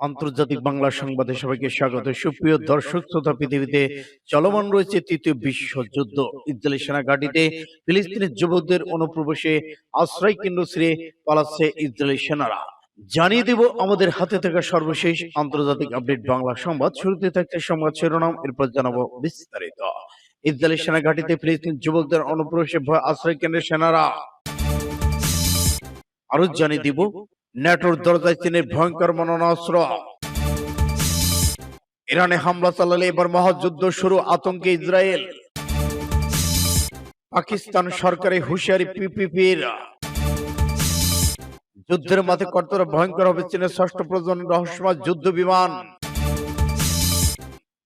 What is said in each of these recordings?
আন্তর্জাতিক বাংলা সংবাদে সবাইকে স্বাগত। সুপ্রিয় দর্শক শ্রোতা, পৃথিবীতে চলমান রয়েছে তৃতীয় বিশ্বযুদ্ধ। ইসরায়েলি সেনা ঘাঁটিতে ফিলিস্তিনের যুবকদের অনুপ্রবেশে আশ্রয় কেন্দ্র ছেড়ে পালাচ্ছে ইসরায়েলি সেনারা। জানিয়ে দেব আমাদের হাতে থাকা সর্বশেষ আন্তর্জাতিক আপডেট বাংলা সংবাদ। শুরুতে থাকছে সংবাদ শিরোনাম, এরপর জানাবো বিস্তারিত। ইসরায়েলি সেনা ঘাঁটিতে ফিলিস্তিন যুবকদের অনুপ্রবেশে ভয় আশ্রয় কেন্দ্রের সেনারা। আরো জানিয়ে দিব ন্যাটোর দরজায় চীনের ভয়ঙ্কর মরণাস্ত্র। ইরানে হামলা চালালে এবার মহাযুদ্ধ শুরু, আতঙ্কে ইসরায়েল। পাকিস্তান সরকারি হুঁশিয়ারি পিপিপির। যুদ্ধের মাঠে কতটা ভয়ঙ্কর হবে চীনের ষষ্ঠ প্রজন্মের রহস্যময় যুদ্ধ বিমান।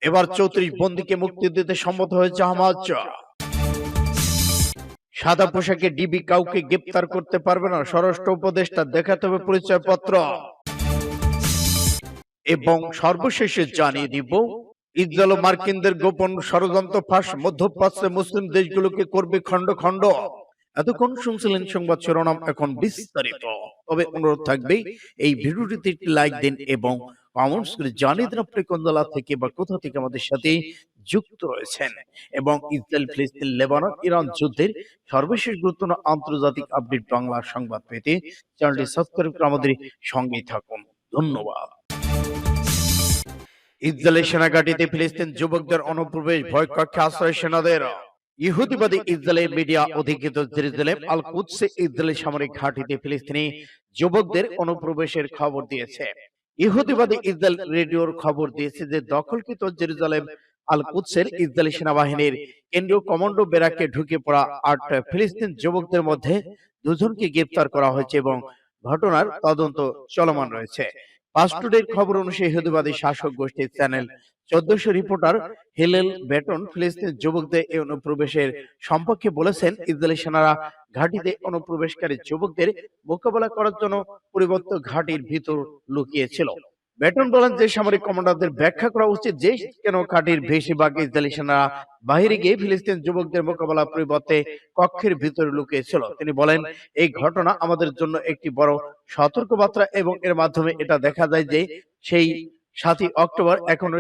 এবার 34 বন্দীকে মুক্তি দিতে সম্মত হয়েছে হামাস। সাদা পোশাকে ডিবি কাউকে গ্রেপ্তার করতে পারবে না, স্বরাষ্ট্র উপদেষ্টা দেখাতে হবে পরিচয়পত্র। এবং সর্বশেষে জানিয়ে দিব ইসরায়েল ও মার্কিনদের গোপন ষড়যন্ত্র ফাঁস, মধ্যপ্রাচ্যে মুসলিম দেশগুলোকে করবে খণ্ড খণ্ড। এতক্ষণ শুনছিলেন সংবাদ শিরোনাম, এখন বিস্তারিত। তবে অনুরোধ থাকবে এই ভিডিওটিতে একটি লাইক দিন এবং কমেন্টস করে জানিয়ে দিন আপনি কোন জেলা থেকে বা কোথা থেকে আমাদের সাথে যুক্ত রয়েছেন। এবং ইসরায়েল, ফিলিস্তিন, লেবানন, ইরান যুদ্ধের সর্বশেষ গুরুত্বপূর্ণ আন্তর্জাতিক আপডেট বাংলা সংবাদ পেতে চ্যানেলটি সাবস্ক্রাইব করে আমাদের সঙ্গেই থাকুন। ধন্যবাদ। ইসরায়েলের সেনাঘাঁটিতে ফিলিস্তিন যুবকদের অনুপ্রবেশ, ভয় কক্ষে আশ্রয় সেনাদের। ইহুদিবাদী ইসরায়েলের মিডিয়া অধিকৃত জেরুজালেম আল কুদসে ইসরায়েলি সামরিক ঘাঁটিতে ফিলিস্তিনি যুবকদের অনুপ্রবেশের খবর দিয়েছে। ইহুদিবাদী ইসরায়েল রেডিওর খবর দিয়েছে যে দখলকৃত জেরুজালেম আল কুদসের ইসরায়েলি সেনাবাহিনীর কেন্দ্রীয় কমান্ডো ব্যারাকে ঢুকে পড়া 8 ফিলিস্তিন যুবকদের মধ্যে 2 জনকে গ্রেফতার করা হয়েছে এবং ঘটনার তদন্ত চলমান রয়েছে। ফাস্ট টুডের খবর অনুসারে ইহুদিবাদী শাসক গোষ্ঠীর চ্যানেল 1400 রিপোর্টার হিলেল বেটন ফিলিস্তিন যুবকদের এই অনুপ্রবেশের সম্পর্কে বলেছেন, ইসরায়েলি সেনারা ঘাঁটিতে অনুপ্রবেশকারী যুবকদের মোকাবেলা করার জন্য পরিবর্তিত ঘাঁটির ভিতর লুকিয়েছিল। বেটন বলেন যে সামরিক কমান্ডারদের ব্যাখ্যা করা উচিত যে কেন ঘাঁটির বেশিরভাগ ইসরায়েলি সেনারা বাহিরে গিয়ে ফিলিস্তিন যুবকদের মোকাবেলা পরিবর্তে কক্ষের ভিতরে লুকিয়েছিল। তিনি বলেন, এই ঘটনা আমাদের জন্য একটি বড় সতর্কবার্তা এবং এর মাধ্যমে এটা দেখা যায় যে সেই 7ই অক্টোবর এখনো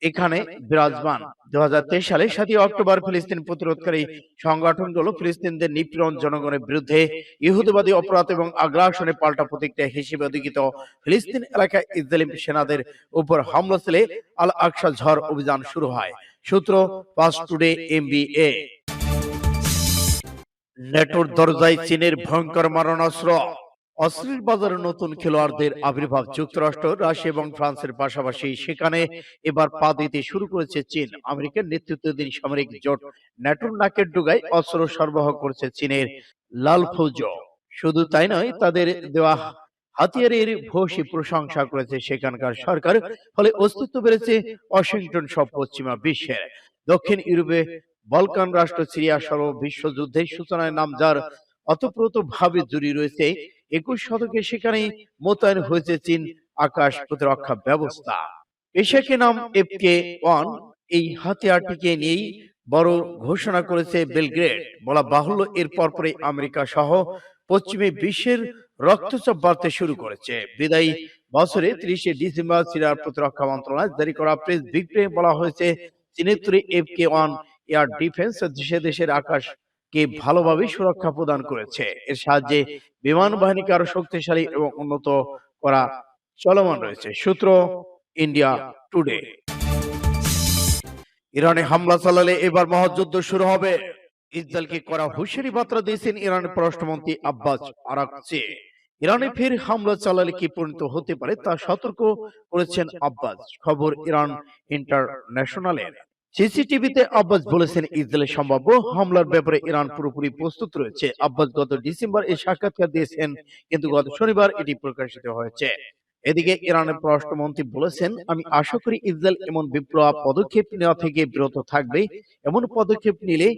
এখানে বিরাজমান। 2023 সালে 7ই অক্টোবর ফিলিস্তিন প্রতিরোধকারী সংগঠনগুলো ফিলিস্তিনদের নিপীড়ন, জনগণের বিরুদ্ধে ইহুদিবাদী অপরাধ এবং আগ্রাসনের পাল্টা প্রতিক্রিয়া হিসেবে অধিকৃত ফিলিস্তিন এলাকায় ইসরায়েলি সেনাদের উপর হামলা চালে আল আকসা ঝড় অভিযান শুরু হয়। সূত্র ফাস্ট টুডে MBA। নেটোর দরজায় চীনের ভয়ঙ্কর মারণাস্ত্র। অস্ত্রের বাজারে নতুন খেলোয়াড়দের আবির্ভাব। যুক্তরাষ্ট্র, রাশিয়া এবং ফ্রান্সের পাশাপাশি সেখানে এবার পা দিতে শুরু করেছে চীন। আমেরিকার নেতৃত্বাধীন সামরিক জোট ন্যাটোর নাকের ডগায় অস্ত্র সরবরাহ করছে চীনের লাল ফৌজ। শুধু তাই নয়, তাদের দেওয়া হাতিয়ারের ভূয়সী প্রশংসা করেছে সেখানকার সরকার। ফলে অস্তিত্ব বেড়েছে ওয়াশিংটন সহ পশ্চিমা বিশ্বের। দক্ষিণ ইউরোপে বলকান রাষ্ট্র সিরিয়া সহ বিশ্বযুদ্ধের সূচনায় নাম যার অতপ্রতভাবে জড়িয়ে রয়েছে 21 শতকে সেখানে মোতায়েন হয়েছে চীন আকাশ প্রতিরক্ষা ব্যবস্থা। এশিয়াকে নাম FK-1 এই হাতিয়ারটিকে নিয়েই বড় ঘোষণা করেছে বেলগ্রেড। বলা বাহুল্য, এর পরপরই আমেরিকা সহ পশ্চিমী বিশ্বের রক্তচাপ বাড়তে শুরু করেছে। বিদায়ী বছরে 30 ডিসেম্বর সিরিয়ার প্রতিরক্ষা মন্ত্রণালয় জারি করা প্রেস বিবৃতিতে বলা হয়েছে, চীনের তৈরি FK-1 এয়ার ডিফেন্স সে দেশের আকাশ কে ভালোভাবে সুরক্ষা প্রদান করেছে। এর সাহায্যে বিমান বাহিনীকে আরো শক্তিশালী এবং উন্নত করা চলমান রয়েছে। সূত্র ইন্ডিয়া টুডে। ইরানে হামলা চালালে এবার মহাযুদ্ধ শুরু হবে। ইসরায়েলকে করা হুঁশিয়ারি বার্তা দিয়েছেন ইরানের পররাষ্ট্রমন্ত্রী আব্বাস আরাকচি। ইরানে ফের হামলা চালালে কি পরিণত হতে পারে তা সতর্ক করেছেন আব্বাস। খবর ইরান ইন্টারন্যাশনালের। সিসিটিভিতে আব্বাস বলেছেন, ইসরায়েলের সম্ভাব্য হামলার ব্যাপারে ইরান পুরোপুরি প্রস্তুত রয়েছে। আব্বাস গত ডিসেম্বর এই সাক্ষাৎকার দিয়েছেন, কিন্তু গত শনিবার এটি প্রকাশিত হয়েছে। এদিকে ইরানের পররাষ্ট্রমন্ত্রী বলেছেন, আমি আশা করি ইসরায়েল এমন বিপ্লব পদক্ষেপ নেওয়া থেকে বিরত থাকবে। এমন পদক্ষেপ নিলে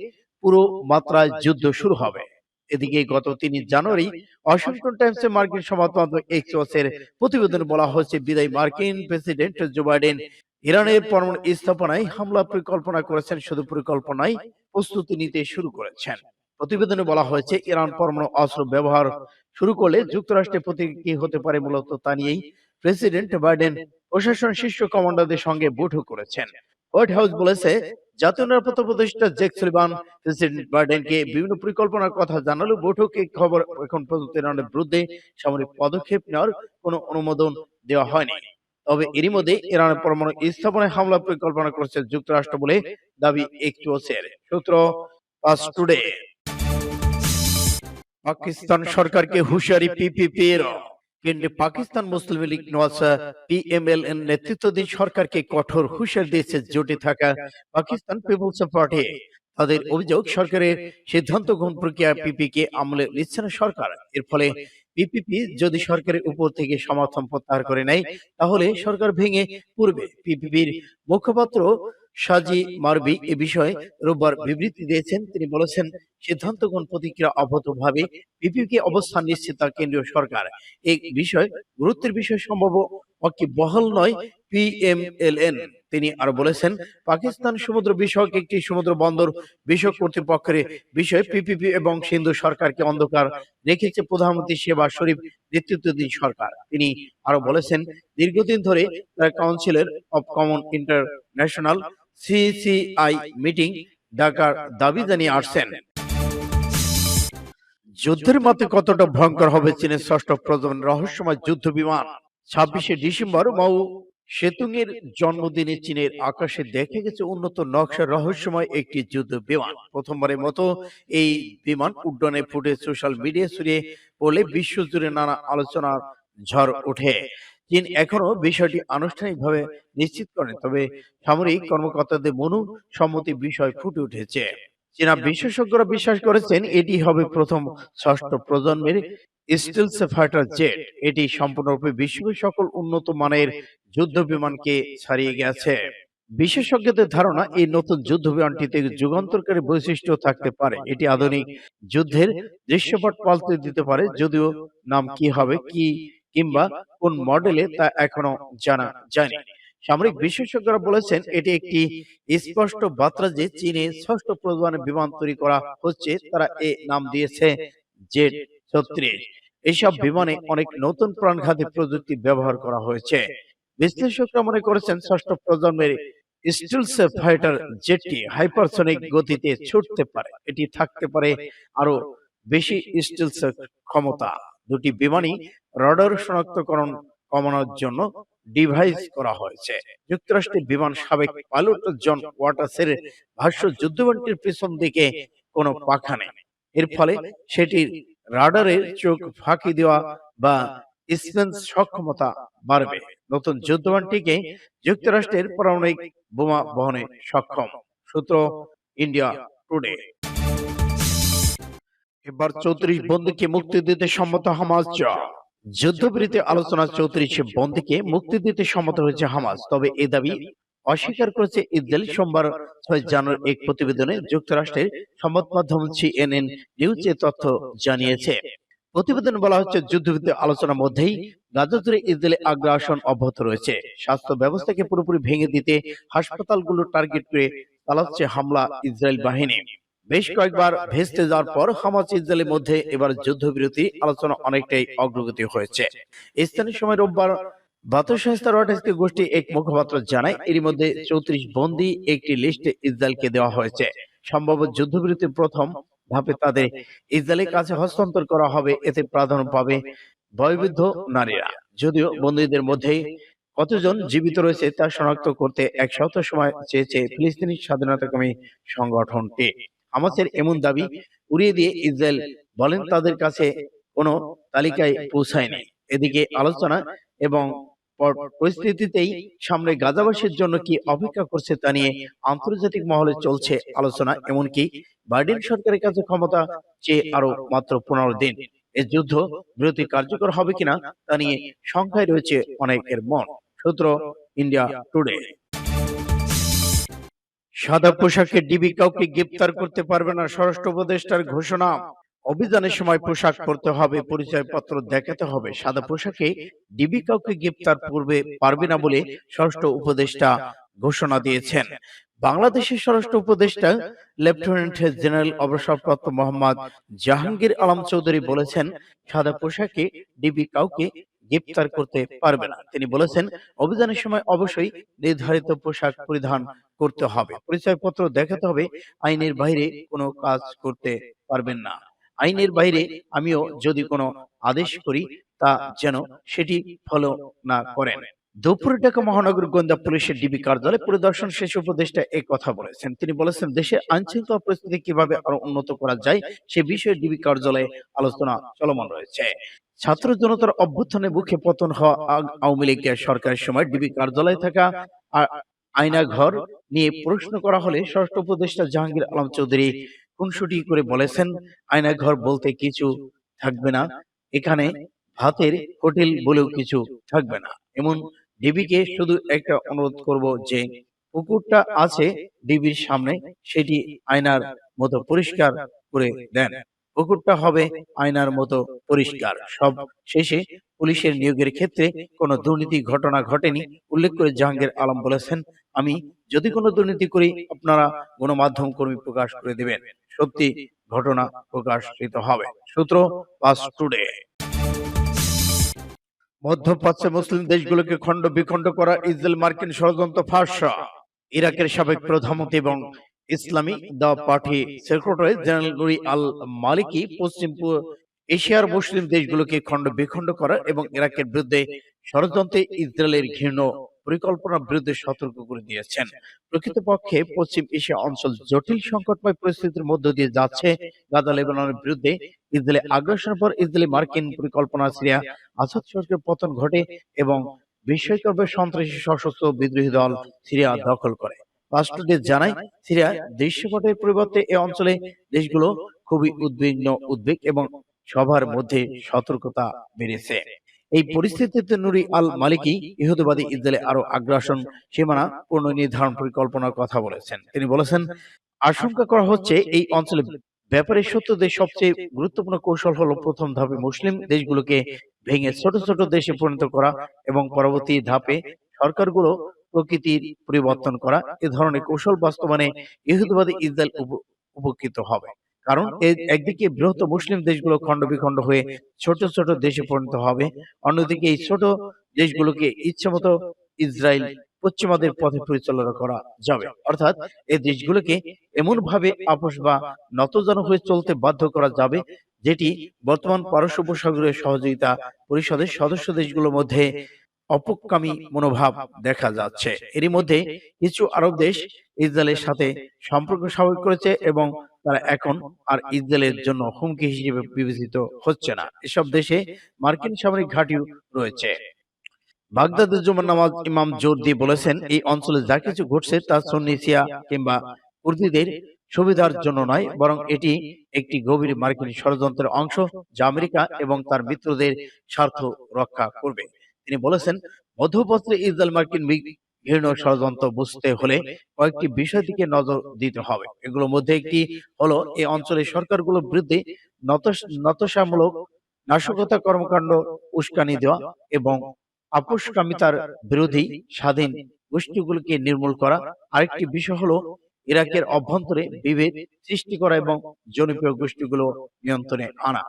পুরো মাত্রায় যুদ্ধ শুরু হবে। এদিকে গত 3 জানুয়ারি ওয়াশিংটন টাইমসে মার্কিন সংবাদ মাধ্যম এক্সিওসের প্রতিবেদনে বলা হয়েছে, বিদায়ী মার্কিন প্রেসিডেন্ট জো বাইডেন ইরানের পরমাণু স্থাপনায় হামলা পরিকল্পনা করেছেন। শুধু পরিকল্পনায় প্রস্তুতি নিতে শুরু করেছেন। প্রতিবেদনে বলা হয়েছে, ইরান পরমাণু অস্ত্র ব্যবহার শুরু করলে যুক্তরাষ্ট্রের প্রতিক্রিয়া কি হতে পারে মূলত তা নিয়েই প্রেসিডেন্ট বাইডেন প্রশাসন শীর্ষ কমান্ডারদের সঙ্গে বৈঠক করেছেন। হোয়াইট হাউস বলেছে, জাতীয় নিরাপত্তা উপদেষ্টা জ্যাক সুলিভান প্রেসিডেন্ট বাইডেনকে বিভিন্ন পরিকল্পনার কথা জানালেও বৈঠকে খবর এখন পর্যন্ত ইরানের বিরুদ্ধে সামরিক পদক্ষেপ নেওয়ার কোনো অনুমোদন দেওয়া হয়নি। তবে এরই মধ্যে ইরানের পরমাণু স্থাপনায় হামলার পরিকল্পনা করেছে যুক্তরাষ্ট্র বলে দাবি এক্সিওসের সূত্র পাস টুডে। পাকিস্তান সরকারকে হুঁশিয়ারি পিপিপির। কেন্দ্রে পাকিস্তান মুসলিম লীগ নওয়াজ পিএমএলএন নেতৃত্বাধীন সরকারকে কঠোর হুঁশিয়ারি দিয়েছে জোটে থাকা পাকিস্তান পিপলস পার্টি। তাদের অভিযোগ, সরকারের সিদ্ধান্ত গ্রহণ প্রক্রিয়া পিপিকে আমলে নিচ্ছে না সরকার। এর ফলে পিপিপি যদি সরকারের উপর থেকে সমর্থন প্রত্যাহার করে নেয়, তাহলে সরকার ভেঙে পড়বে। পিপিপির মুখপাত্র সাজি মারবি এ বিষয়ে রোববার বিবৃতি দিয়েছেন। তিনি বলেছেন, সিদ্ধান্ত গ্রহণ প্রতিক্রিয়া অব্যাহতভাবে পিপিপি অবস্থান নিশ্চিত তার কেন্দ্রীয় সরকার। এই বিষয় গুরুত্বের বিষয় সম্ভব বহাল নয় পিএমএলএন। তিনি আরো বলেছেন, পাকিস্তান সমুদ্র বিষয়ক একটি সমুদ্র বন্দর বিষয়ক কর্তৃপক্ষের বিষয়ে পিপিপি এবং সিন্ধু সরকারকে অন্ধকার রেখেছে প্রধানমন্ত্রী শেহবাজ শরীফ নেতৃত্বাধীন সরকার। তিনি আরো বলেছেন, দীর্ঘদিন ধরে তারা কাউন্সিলের of common international CCI meeting ডাকার দাবি জানিয়ে আসছেন। যুদ্ধের মাঠে কতটা ভয়ঙ্কর হবে চীনের ষষ্ঠ প্রজন্মের রহস্যময় যুদ্ধ বিমান। 26শে ডিসেম্বর মাও সেতুং এর জন্মদিনে চীনের আকাশে দেখা গেছে উন্নত নকশার রহস্যময় একটি যুদ্ধ বিমান। প্রথমবারের মতো এই বিমান উড্ডয়নে ফুটেজ সোশ্যাল মিডিয়া ছড়িয়ে পড়লে বিশ্বজুড়ে নানা আলোচনার ঝড় ওঠে। চীন এখনো বিষয়টি আনুষ্ঠানিকভাবে নিশ্চিত করেনি, তবে সামরিক কর্মকর্তাদের মনোসম্মতি বিষয় ফুটে উঠেছে। চীনা বিশেষজ্ঞরা বিশ্বাস করেছেন এটি হবে প্রথম ষষ্ঠ প্রজন্মের স্টিলথ ফাইটার জেট। এটি সম্পূর্ণরূপে বিশ্বের সকল উন্নত মানের যুদ্ধ বিমানকে ছাড়িয়ে গেছে। বিশেষজ্ঞদের ধারণা, এই নতুন যুদ্ধ বিমানটিতে যুগান্তরকারী বৈশিষ্ট্য থাকতে পারে। এটি আধুনিক যুদ্ধের দৃশ্যপট পাল্টে দিতে পারে, যদিও নাম কি হবে কিংবা কোন মডেলে তা এখনো জানা যায়নি। সামরিক বিশেষজ্ঞরা বলেছেন, এটি একটি স্পষ্ট বার্তা যে চীনে ষষ্ঠ প্রজন্মের বিমান তৈরি করা হচ্ছে। তারা এ নাম দিয়েছে জেড 36। এইসব বিমানে অনেক নতুন প্রাণঘাতী প্রযুক্তি ব্যবহার করা হয়েছে। বিশ্লেষকরা মনে করেছেন, ষষ্ঠ প্রজন্মের স্টিলথ ফাইটার জেটটি হাইপারসনিক গতিতে ছুটতে পারে। এটি থাকতে পারে আরো বেশি স্টিলথ ক্ষমতা। দুটি বিমানই রাডার শনাক্তকরণ কমানোর জন্য ডিভাইস করা হয়েছে। যুক্তরাষ্ট্রের বিমান সাবেক পাইলট জন ওয়াটার্সের ভাষ্য, যুদ্ধবিমানটির পিছন দিকে কোনো পাখা নেই। এর ফলে সেটির রাডারের চোখ ফাঁকি দেওয়া বা স্পেন্স সক্ষমতা বাড়বে। নতুন যুদ্ধবিমানটিকে যুক্তরাষ্ট্রের পারমাণবিক বোমা বহনে সক্ষম। সূত্র ইন্ডিয়া টুডে। এবার 34 বন্দীকে মুক্তি দিতে সম্মত হামাস। যুদ্ধবিরতি আলোচনা 34 বন্দীকে মুক্তি দিতে সম্মত হয়েছে হামাস, তবে এ দাবি অস্বীকার করেছে ইসরায়েল। সোমবার 6 জানুয়ারি এক প্রতিবেদনে যুক্তরাষ্ট্রের সংবাদ মাধ্যম সিএনএন নিউজ এ তথ্য জানিয়েছে। প্রতিবেদনে বলা হচ্ছে, যুদ্ধবিরতি আলোচনার মধ্যেই গাজা জুড়ে ইসরায়েলি আগ্রাসন অব্যাহত রয়েছে। স্বাস্থ্য ব্যবস্থাকে পুরোপুরি ভেঙে দিতে হাসপাতালগুলো টার্গেট করে চালাচ্ছে হামলা ইসরায়েল বাহিনী। বেশ কয়েকবার ভেস্তে যাওয়ার পর হামাস ইসরায়েলের মধ্যে এবার যুদ্ধবিরতি আলোচনা অনেকটাই অগ্রগতি হয়েছে। স্থানীয় সময় রোববার বার্তা সংস্থা রয়টার্সকে গোষ্ঠী এক মুখপাত্র জানায়, এর মধ্যে 34 বন্দী একটি লিস্টে ইসরায়েলকে দেওয়া হয়েছে। সম্ভাব্য যুদ্ধবিরতির প্রথম ধাপে তাদের ইসরায়েলের কাছে হস্তান্তর করা হবে। এতে প্রাধান্য পাবে বয়োবৃদ্ধ নারীরা। যদিও বন্দীদের মধ্যে কতজন জীবিত রয়েছে তা শনাক্ত করতে এক সপ্তাহ সময় চেয়েছে ফিলিস্তিনি স্বাধীনতাকামী সংগঠনটি। হামাসের এমন দাবি উড়িয়ে দিয়ে ইসরায়েল বলেন, তাদের কাছে কোনো তালিকায় পৌঁছায়নি। এদিকে আলোচনা এবং পরিস্থিতিতেই সামনে গাজাবাসীর জন্য কি অপেক্ষা করছে তা নিয়ে আন্তর্জাতিক মহলে চলছে আলোচনা। এমনকি বাইডেন সরকারের কাছে ক্ষমতা চেয়ে আরো মাত্র 15 দিন। এই যুদ্ধ বিরতি কার্যকর হবে কিনা তা নিয়ে সংখ্যায় রয়েছে অনেকের মন। সূত্র ইন্ডিয়া টুডে। সাদা পোশাকে ডিবি কাউকে গ্রেপ্তার করতে পারবে না, স্বরাষ্ট্র উপদেষ্টার ঘোষণা। অভিযানের সময় পোশাক পরতে হবে, পরিচয়পত্র দেখাতে হবে। সাদা পোশাকে ডিবি কাউকে গ্রেপ্তার করবে পারবে না বলে স্বরাষ্ট্র উপদেষ্টা ঘোষণা দিয়েছেন। বাংলাদেশের স্বরাষ্ট্র উপদেষ্টা লেফটেন্যান্ট জেনারেল অবসরপ্রাপ্ত মোহাম্মদ জাহাঙ্গীর আলম চৌধুরী বলেছেন, সাদা পোশাকে ডিবি কাউকে গ্রেপ্তার করতে পারবে না। তিনি বলেছেন, অভিযানের সময় অবশ্যই নির্ধারিত পোশাক পরিধান করতে হবে, পরিচয়পত্র দেখাতে হবে, আইনের বাইরে কোনো কাজ করতে পারবেন না। আইনের বাইরে আমিও যদি কোনো আদেশ করি তা যেন সেটি ফলো না করেন। দুপুরে ঢাকা মহানগর গোয়েন্দা পুলিশের ডিবি কার্যালয় পরিদর্শন শেষে উপদেষ্টা এই কথা বলেছেন। তিনি বলেছেন, দেশে আইনশৃঙ্খলা পরিস্থিতি কিভাবে আরো উন্নত করা যায় সে বিষয়ে ডিবি কার্যালয়ে আলোচনা চলমান রয়েছে। ছাত্র জনতার অভ্যুত্থানে মুখে পতন হওয়া আওয়ামী লীগের সরকারের সময় ডিবি কার্যালয়ে থাকা আয়নাঘর নিয়ে প্রশ্ন করা হলে স্বরাষ্ট্র উপদেষ্টা জাহাঙ্গীর আলম চৌধুরী খুনসুটি করে বলেছেন, আয়নাঘর বলতে কিছু থাকবে না, এখানে ভাতের হোটেল বলেও কিছু থাকবে না। এমন ডিবিকে শুধু একটা অনুরোধ করব যে পুকুরটা আছে ডিবির সামনে সেটি আয়নার মতো পরিষ্কার করে দেন। পুকুরটা হবে আয়নার মতো পরিষ্কার। সব শেষে পুলিশের নিয়োগের ক্ষেত্রে কোনো দুর্নীতি ঘটনা ঘটেনি উল্লেখ করে জাহাঙ্গীর আলম বলেছেন, আমি যদি কোনো দুর্নীতি করি আপনারা গণমাধ্যম কর্মী প্রকাশ করে দিবেন, সত্যি ঘটনা প্রকাশিত হবে। সূত্র পাঁচ টুডে। মধ্যপ্রাচ্যে মুসলিম দেশগুলোকে খণ্ড বিখণ্ড করা ইসরায়েল মার্কিন ষড়যন্ত্র ফাঁস। ইরাকের সাবেক প্রধানমন্ত্রী এবং ইসলামী দ্য পার্টি সেক্রেটারি জেনারেল নুরি আল মালিকি পশ্চিম এশিয়ার মুসলিম দেশগুলোকে খণ্ড বিখণ্ড করা এবং ইরাকের বিরুদ্ধে ষড়যন্ত্রে ইসরায়েলের ঘৃণ্য পরিকল্পনার বিরুদ্ধে সতর্ক করে দিয়েছেন। প্রকৃতপক্ষে পশ্চিম এশিয়া অঞ্চল জটিল সংকটময় পরিস্থিতির মধ্য দিয়ে যাচ্ছে। গাজা লেবাননের বিরুদ্ধে ইসরায়েলের আগ্রাসনের পর ইসরায়েলি মার্কিন পরিকল্পনা সিরিয়া আসাদ সরকারের পতন ঘটে এবং বিস্ময়কর সন্ত্রাসী সশস্ত্র বিদ্রোহী দল সিরিয়া দখল করে। রাষ্ট্রদের জানায়, সিরিয়া দৃশ্যপটের পরিবর্তে এ অঞ্চলে দেশগুলো খুবই উদ্বেগ এবং সবার মধ্যে সতর্কতা বেড়েছে। এই পরিস্থিতিতে নুরি আল মালিকি ইহুদিবাদী ইসরায়েলে আরো আগ্রাসন সীমানা পুনর্নির্ধারণ পরিকল্পনার কথা বলেছেন। তিনি বলেছেন, আশঙ্কা করা হচ্ছে এই অঞ্চলে ব্যাপারে সত্যদের সবচেয়ে গুরুত্বপূর্ণ কৌশল হলো প্রথম ধাপে মুসলিম দেশগুলোকে ভেঙে ছোট ছোট দেশে পরিণত করা এবং পরবর্তী ধাপে সরকারগুলো প্রকৃতির পরিবর্তন করা। এ ধরনের কৌশল বাস্তবায়নে ইহুদিবাদী ইসরায়েল উপকৃত হবে, কারণ একদিকে বৃহৎ মুসলিম দেশগুলো খণ্ড বিখণ্ড হয়ে ছোট ছোট দেশে পরিণত হবে, অন্যদিকে এই ছোট দেশগুলোকে ইচ্ছেমতো ইসরায়েল পশ্চিমাদের পথে পরিচালনা করা যাবে। অর্থাৎ এই দেশগুলোকে এমন ভাবে আপোষ বা নতজানু হয়ে চলতে বাধ্য করা যাবে, যেটি বর্তমান পারস্য উপসাগরীয় সহযোগিতা পরিষদের সদস্য দেশগুলোর মধ্যে অপকামী মনোভাব দেখা যাচ্ছে। এরই মধ্যে কিছু আরব দেশ ইসরায়েলের সাথে সম্পর্ক স্বাভাবিক করেছে এবং তারা এখন আর ইসরায়েলের জন্য হুমকি হিসেবে বিবেচিত হচ্ছে না। এসব দেশে মার্কিন সামরিক ঘাঁটিও রয়েছে। বাগদাদের জুমার নামাজ ইমাম জোর দিয়ে বলেছেন, এই অঞ্চলে যা কিছু ঘটছে তা সুন্নি শিয়া কিংবা কুর্দিদের সুবিধার জন্য নয়, বরং এটি একটি গভীর মার্কিন ষড়যন্ত্রের অংশ যা আমেরিকা এবং তার মিত্রদের স্বার্থ রক্ষা করবে। তিনি বলেছেন, মধ্যপ্রাচ্যে ইসরায়েল মার্কিন ঘৃণ্য ষড়যন্ত্র বুঝতে হলে কয়েকটি বিষয় দিকে নজর দিতে হবে। এগুলোর মধ্যে একটি হলো এই অঞ্চলের সরকারগুলোর বিরুদ্ধে নতশামূলক নাশকতা কর্মকাণ্ড উস্কানি দেওয়া এবং আপোষকামিতার বিরোধী স্বাধীন গোষ্ঠীগুলোকে নির্মূল করা। আরেকটি বিষয় হলো ইরাকের অভ্যন্তরে বিভেদ সৃষ্টি করা এবং জনপ্রিয় গোষ্ঠীগুলো নিয়ন্ত্রণে আনা।